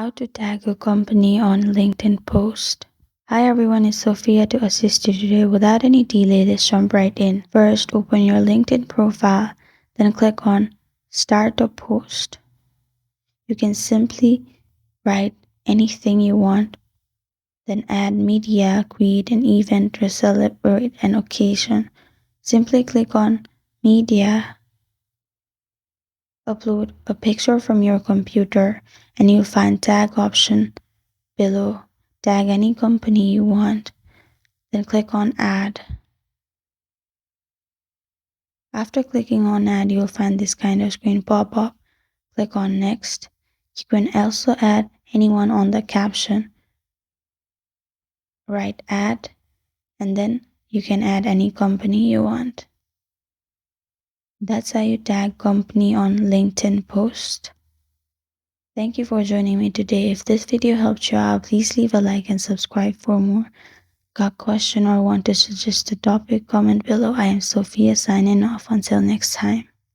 How to tag a company on LinkedIn post. Hi everyone, it's Sophia to assist you today. Without any delay, let's jump right in. First, open your LinkedIn profile, then click on Start a Post. You can simply write anything you want, then add media, create an event, or celebrate an occasion. Simply click on Media, upload a picture from your computer, and you'll find Tag option below. Tag any company you want, then click on Add. After clicking on Add, you'll find this kind of screen pop up. Click on Next. You can also add anyone on the caption. Write Add, and then you can add any company you want. That's how you tag company on LinkedIn post. Thank you for joining me today. If this video helped you out, please leave a like and subscribe for more. Got a question or want to suggest a topic? Comment below. I am Sophia signing off. Until next time.